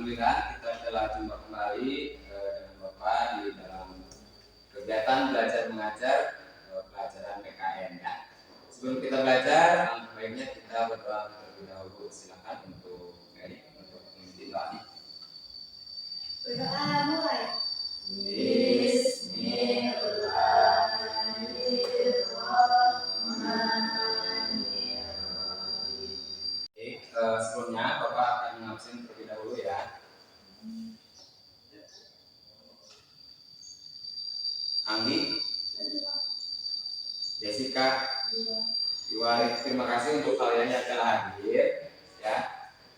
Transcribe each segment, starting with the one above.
Alhamdulillah kita telah jumpa kembali dengan Bapak di dalam kegiatan belajar mengajar pelajaran PKN ya. Sebelum kita belajar, baiknya kita berdoa terlebih dahulu. Silakan untuk memimpin doa. Berdoa mulai. Sebelumnya Bapak akan mengabsen terlebih dahulu ya. Anggi, Jessica, Iwari, terima kasih untuk kalian yang telah hadir ya.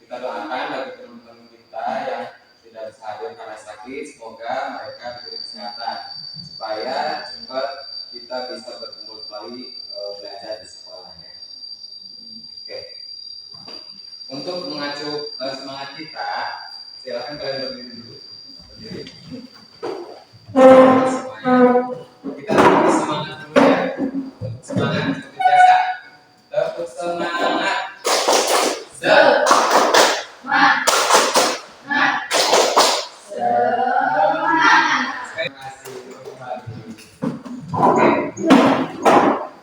Kita doakan bagi teman-teman kita yang tidak bisa hadir karena sakit, semoga mereka diberi kesehatan supaya cepat kita bisa berkumpul kembali belajar di sekolahnya. Oke. Untuk mengacu semangat kita, silakan kalian berdiri dulu. Berdiri. Semuanya. Kita beri semangat dulu ya. Semangat seperti biasa. Tepuk semangat. Terima kasih kembali. Oke.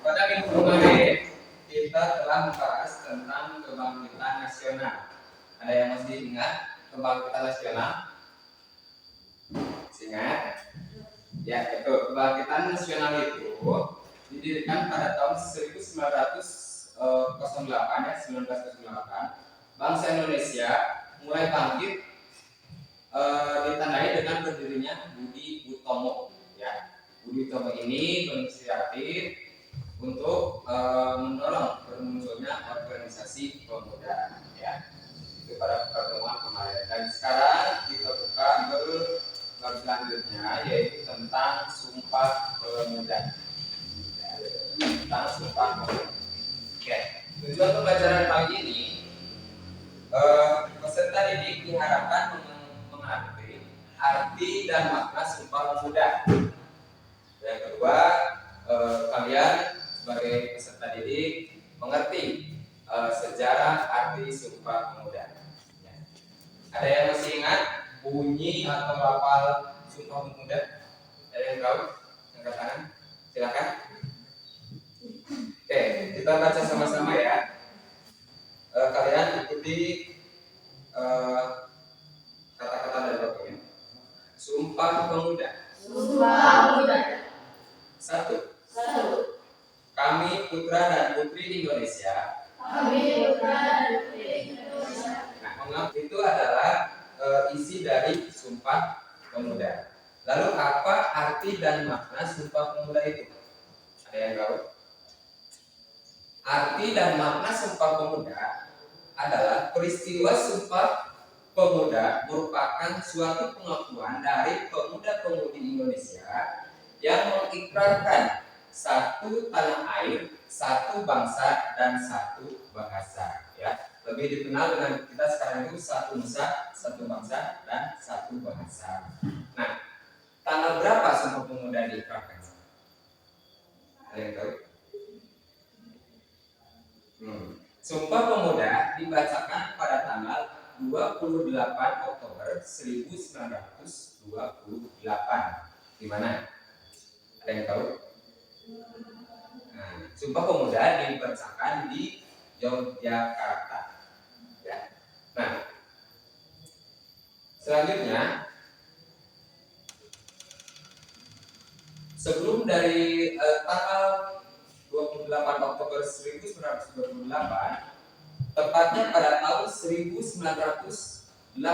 Pada minggu kemarin kita telah membahas tentang kebangkitan nasional. Ada yang masih ingat kebangkitan nasional? Ingat? Ya, itu kebangkitan nasional itu didirikan pada tahun 1908 ya, 1908. Bangsa Indonesia mulai bangkit ditandai dengan berdirinya Budi Utomo ya. Budi Utomo ini berinisiatif untuk mendorong bermunculnya organisasi pemuda ya. Itu pada pertemuan kemarin, dan sekarang kita buka bab selanjutnya yaitu tentang Sumpah Pemuda. Tentang Sumpah Pemuda. Oke, tujuan pembelajaran kali ini peserta didik diharapkan mengerti arti dan makna Sumpah Pemuda. Yang kedua, kalian sebagai peserta didik mengerti sejarah arti Sumpah Pemuda. Ya. Ada yang masih ingat bunyi atau lafal Sumpah Pemuda? Ada yang tahu? Angkat tangan, silakan. Oke, kita baca sama-sama ya. Kalian ikuti kata-kata dari dokumen. Sumpah Pemuda. Sumpah Pemuda. 1. Kami putra dan putri Indonesia. Kami putra dan putri Indonesia. Nah, itu adalah isi dari Sumpah Pemuda. Lalu apa arti dan makna Sumpah Pemuda itu? Ada yang tahu? Arti dan makna Sumpah Pemuda adalah peristiwa Sumpah Pemuda merupakan suatu pengakuan dari pemuda-pemudi Indonesia yang mengikrarkan satu tanah air, satu bangsa, dan satu bahasa. Ya, lebih dikenal dengan kita sekarang itu satu nusa, satu bangsa, dan satu bahasa. Nah, tanggal berapa Sumpah Pemuda diikrarkan? Ada yang tahu? Sumpah Pemuda dibacakan pada tanggal 28 Oktober 1928. Di mana? Ada yang tahu? Nah, Sumpah Pemuda dibacakan di Yogyakarta. Ya. Nah, selanjutnya, sebelum dari tanggal 28 Oktober 1928, tepatnya pada tahun 1908,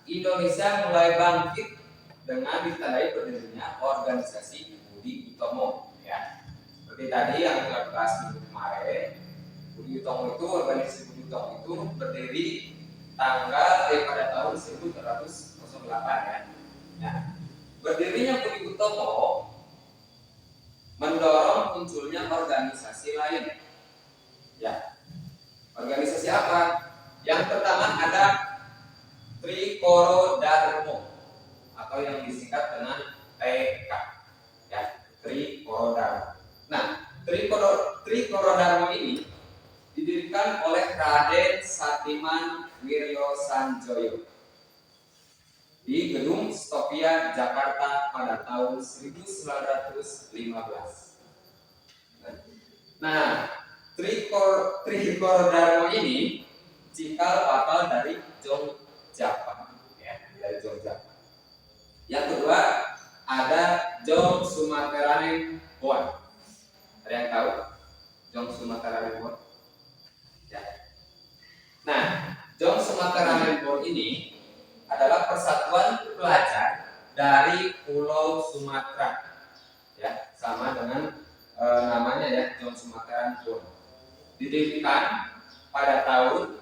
Indonesia mulai bangkit dengan ditandai berdirinya organisasi Budi Utomo. Ya, seperti tadi yang kita bahas minggu kemarin, Budi Utomo itu, organisasi Budi Utomo itu berdiri pada tahun 1908 ya. Nah, berdirinya Budi Utomo mendorong munculnya organisasi lain. Ya, organisasi apa? Yang pertama ada Trikoro Darmo atau yang disingkat dengan TK. Ya, Trikoro Darmo. Nah, Trikoro Darmo ini didirikan oleh Raden Satiman Wiryo Sanjoyo. di Gedung Stopia Jakarta pada tahun 1915. Nah, Trihikorodharma ini cikal bakal dari Jongjapa, ya, dari Jongjapa. Yang kedua ada Jong Sumateranembon. Ada yang tahu Jong Sumateranembon? Ya. Nah, Jong Sumateranembon ini adalah persatuan pelajar dari Pulau Sumatera, ya, sama dengan namanya ya, Jong Sumateranembon. Didirikan pada tahun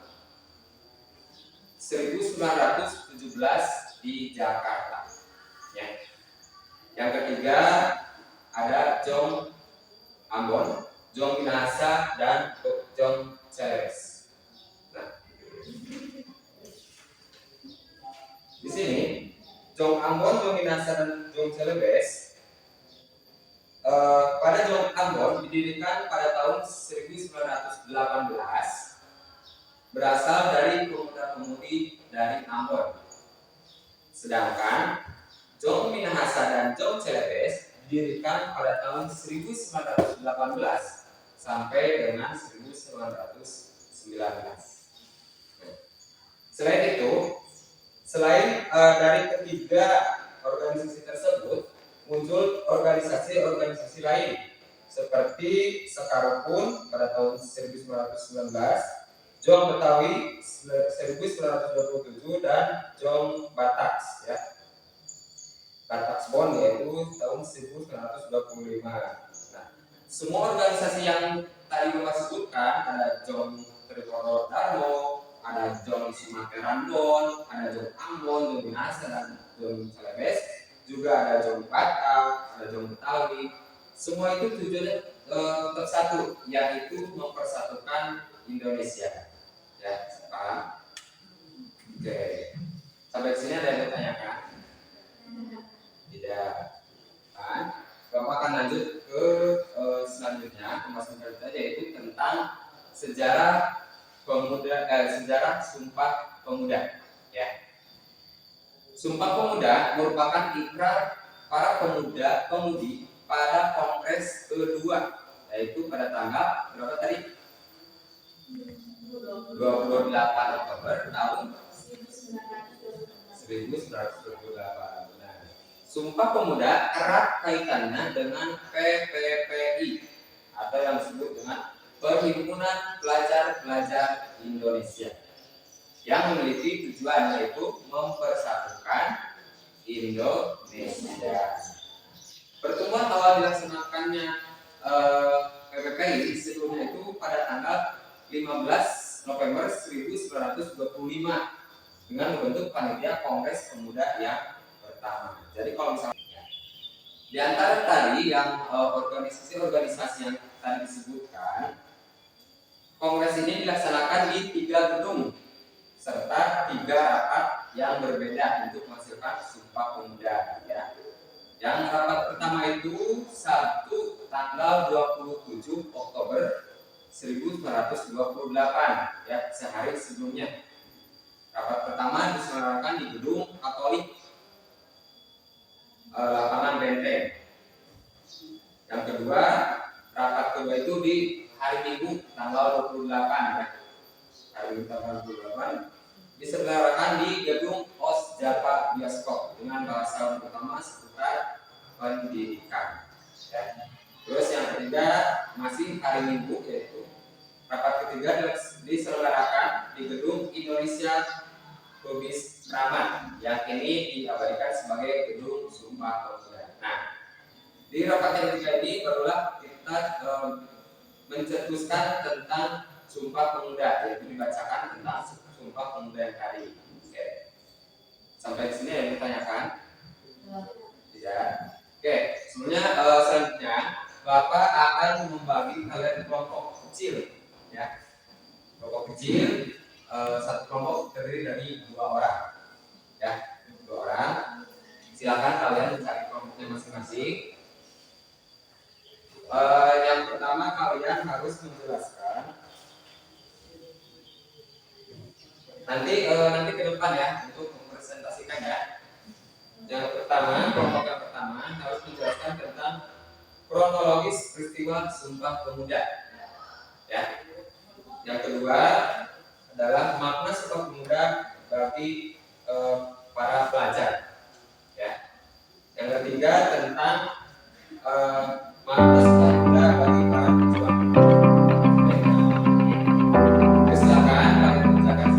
1917 di Jakarta. Ya. Yang ketiga ada Jong Ambon, Jong Minahasa, dan Jong Celebes. Nah, di sini Jong Ambon, Jong Minahasa, dan Jong Celebes. Pada Jong Ambon didirikan pada tahun 1918, berasal dari pemuda-pemudi dari Ambon. Sedangkan Jong Minahasa dan Jong Celebes didirikan pada tahun 1918 sampai dengan 1919. Selain itu, dari ketiga organisasi tersebut muncul organisasi-organisasi lain seperti Sekarupun pada tahun 1919, Jong Betawi 1927, dan Jong Bataks, ya. Bataksbon yaitu tahun 1925. Nah, semua organisasi yang tadi Bapak sebutkan, ada Jong Trihikorodharma, ada Jong Sumateranembon, ada Jong Ambon, Jong Minahasa, dan Jong Celebes, juga ada Jong Batak, ada Jong Betawi. Semua itu tujuannya tetap satu, yaitu mempersatukan Indonesia. Ya, paham? Oke. Sampai sini ada yang bertanyakan? Tidak. Kan? Bapak akan lanjut ke selanjutnya, pembahasan kita yaitu tentang sejarah pemuda, sejarah Sumpah Pemuda. Ya. Sumpah Pemuda merupakan ikrar para pemuda-pemudi pada Kongres kedua, yaitu pada tanggal berapa tadi? 28 Oktober tahun 1928. Sumpah Pemuda erat kaitannya dengan PPPI atau yang disebut dengan Perhimpunan Pelajar-Pelajar Indonesia, yang memiliki tujuan yaitu mempersatukan Indonesia. Pertemuan awal dilaksanakannya PPPI sebelumnya itu pada tanggal 15 November 1925 dengan membentuk panitia Kongres Pemuda yang pertama. Jadi kalau misalnya di antara tadi yang organisasi-organisasi yang tadi disebutkan, kongres ini dilaksanakan di 3 gedung serta 3 rapat yang berbeda untuk menghasilkan Sumpah Pemuda. Ya. Yang rapat pertama itu Sabtu tanggal 27 Oktober 1928, ya, sehari sebelumnya. Rapat pertama diselenggarakan di Gedung Katolik Lapangan Benteng. Yang kedua, rapat kedua itu di hari Minggu tanggal 28, ya. Hari Minggu tanggal 28 diselenggarakan di Gedung OS Japa Bioskop dengan bahasa utama seputar pendidikan. Ya. Terus yang ketiga masih hari Minggu, yaitu rapat ketiga diselenggarakan di Gedung Indonesia Kubis Raman, yang ini diabadikan sebagai Gedung Sumpah Pemuda. Nah, di rapat yang ketiga ini barulah kita mencetuskan tentang Sumpah Pemuda, yaitu dibacakan tentang Sumpah Pemuda yang tadi. Oke. Sampai di sini yang ditanyakan? Tidak. Oke, sebenarnya selanjutnya Bapak akan membagi kalian kelompok kecil, ya. Kelompok kecil, satu kelompok terdiri dari 2 orang, ya, 2 orang. Silakan kalian mencari kelompoknya masing-masing. Yang pertama kalian harus menjelaskan nanti ke depan ya untuk mempresentasikan, ya. Yang pertama, kelompok yang pertama harus menjelaskan tentang kronologis peristiwa Sumpah Pemuda. Ya. Yang kedua adalah makna Sumpah Pemuda bagi para pelajar. Ya. Yang ketiga tentang makna Sumpah Pemuda bagi para pejuang. Silakan, kalian mengerjakan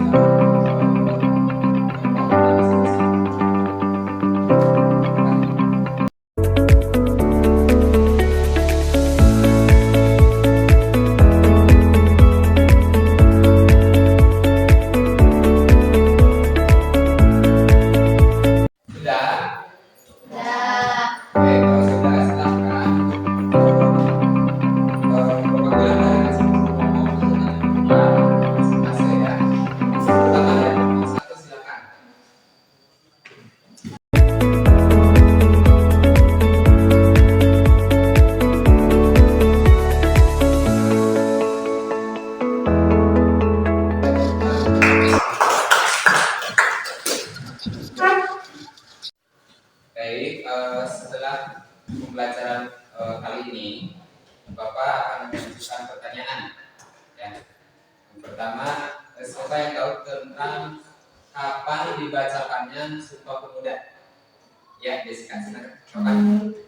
setelah pembelajaran kali ini, Bapak akan mengajukan pertanyaan. Ya. Yang pertama, siapa yang tahu tentang kapan dibacakannya Sumpah Pemuda? Ya, Jessica, silakan. Kapan?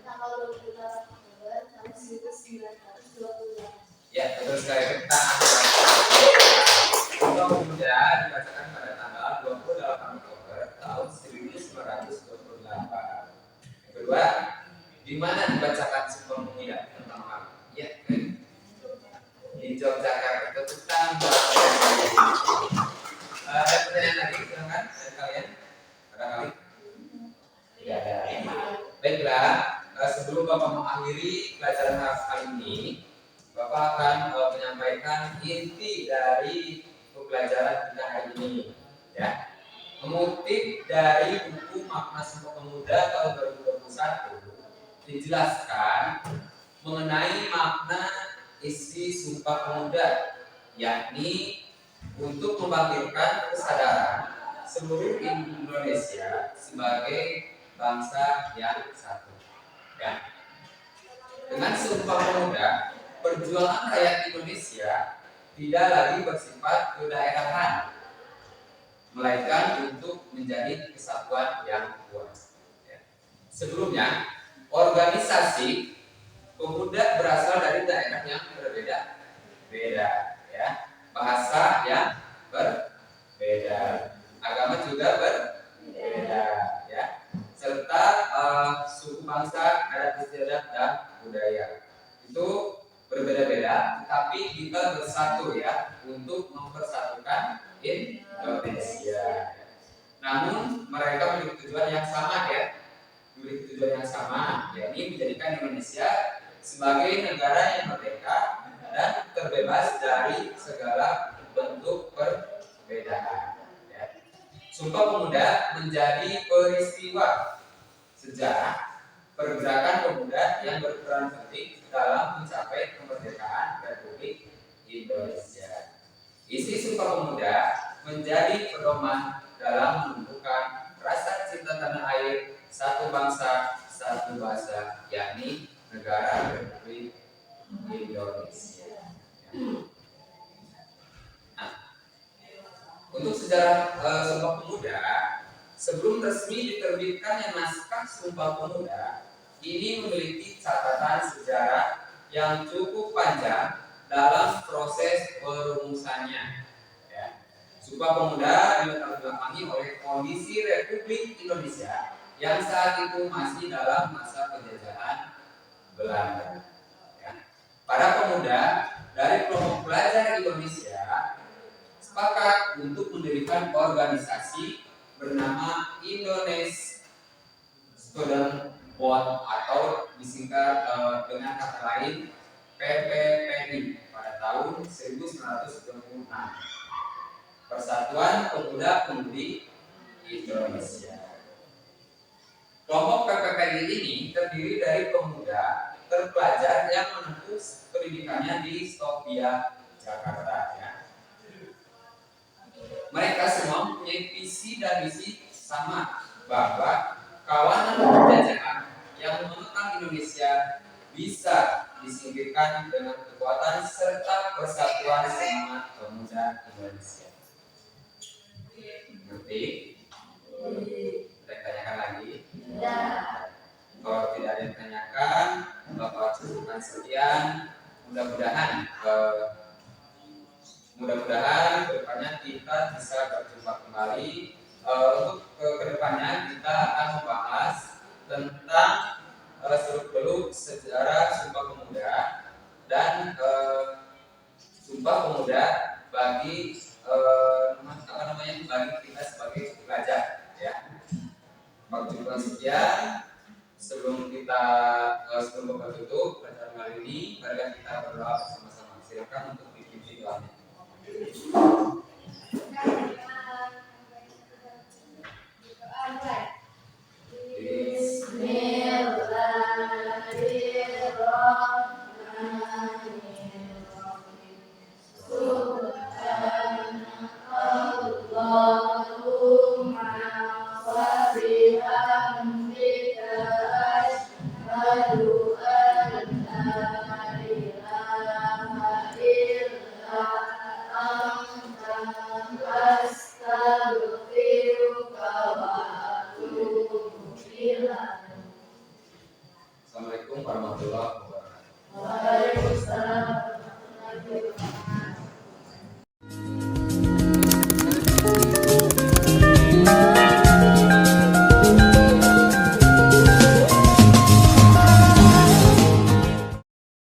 Tanggal 28 Oktober tahun 1928. Ya, betul sekali. Sumpah Pemuda dibacakan pada tanggal 28 Oktober tahun 1928. Yang kedua, di mana dibacakan Sumpah Pemuda pertama kali? Ya, di Yogyakarta. Tepuk tangan. Ada pertanyaan lagi, silakan dari kalian. Barangkali. Tidak ada. Baiklah, sebelum Bapak mengakhiri pelajaran kali ini, Bapak akan menyampaikan inti dari pembelajaran kita hari ini. Ya, mengutip dari buku Makna Sumpah Pemuda tahun 2021 dijelaskan mengenai makna isi Sumpah Pemuda, yakni untuk membangkitkan kesadaran seluruh Indonesia sebagai bangsa yang satu. Ya. Dengan Sumpah Pemuda, perjuangan rakyat Indonesia tidak lagi bersifat kedaerahan, melainkan untuk menjadi kesatuan yang kuat. Ya. Sebelumnya, organisasi pemuda berasal dari daerah yang berbeda-beda, ya. Bahasa yang berbeda, agama juga berbeda, ya. Serta suku bangsa, adat istiadat dan budaya itu berbeda-beda, tapi kita bersatu ya untuk mempersatukan Indonesia. Namun mereka memiliki tujuan yang sama ya, yakni menjadikan Indonesia sebagai negara yang merdeka dan terbebas dari segala bentuk perbedaan. Ya. Sumpah Pemuda menjadi peristiwa sejarah pergerakan pemuda yang berperan penting dalam mencapai kemerdekaan Republik Indonesia. Isi Sumpah Pemuda menjadi pedoman dalam menumbuhkan rasa cinta tanah air, satu bangsa, satu bahasa, yakni negara Republik Indonesia. Nah, untuk sejarah Sumpah Pemuda, sebelum resmi diterbitkannya naskah Sumpah Pemuda, ini memiliki catatan sejarah yang cukup panjang dalam proses perumusannya. Ya. Sumpah Pemuda dilatar belakangi oleh kondisi Republik Indonesia yang saat itu masih dalam masa penjajahan Belanda. Ya. Para pemuda dari kelompok pelajar Indonesia sepakat untuk mendirikan organisasi bernama Indonesian Student Board atau disingkat dengan kata lain PPPI pada tahun 1996. Persatuan Pemuda Pemudi Indonesia. Kelompok PPPI ini terdiri dari pemuda terpelajar yang menempuh pendidikannya di Stovia, Jakarta. Ya. Mereka semua mempunyai visi dan misi sama, bahwa kawanan penjajahan yang mengekang Indonesia bisa disingkirkan dengan kekuatan serta persatuan semangat pemuda Indonesia. Ngerti? Saya tanyakan lagi. Kalau tidak ada yang tanyakan, Bapak cukupkan sekian. Mudah-mudahan kedepannya kita bisa berjumpa kembali. Untuk kedepannya kita akan membahas tentang seluk-beluk sejarah Sumpah Pemuda dan Sumpah Pemuda bagi bagi kita sebagai pelajar, ya. Waktu sekian. Sebelum Bapak tutup pelajaran kali ini, mari kita berdoa bersama-sama. Silakan untuk dipimpin doanya. Allahumma